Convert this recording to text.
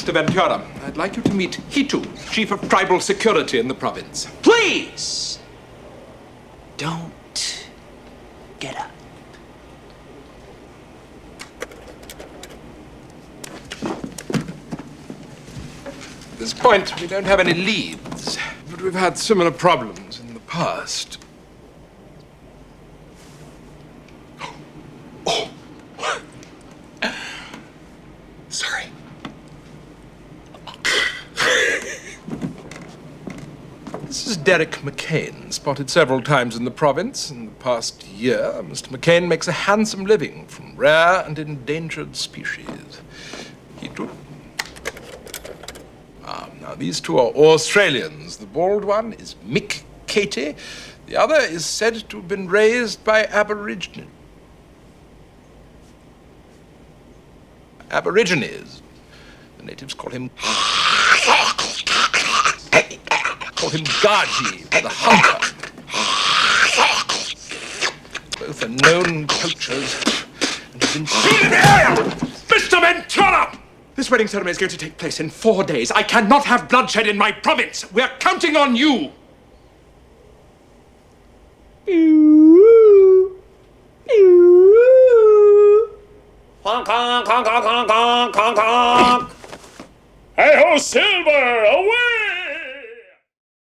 Mr. Ventura, I'd like you to meet Hitu, Chief of Tribal Security in the province. Please! Don't get up. At this point, we don't have any leads, but we've had similar problems in the past. Oh! Sorry. This is Derek McCain, spotted several times in the province. In the past year, Mr. McCain makes a handsome living from rare and endangered species. Hitu. Now, these two are Australians. The bald one is Mick Katie. The other is said to have been raised by Aborigines. The natives call him Gaji, the hunter. Both are known poachers and have been seen here! Mr. Ventura! This wedding ceremony is going to take place in 4 days. I cannot have bloodshed in my province. We're counting on you. Honk, honk, honk, honk, honk, honk, honk, honk. Hey ho, Silver, away!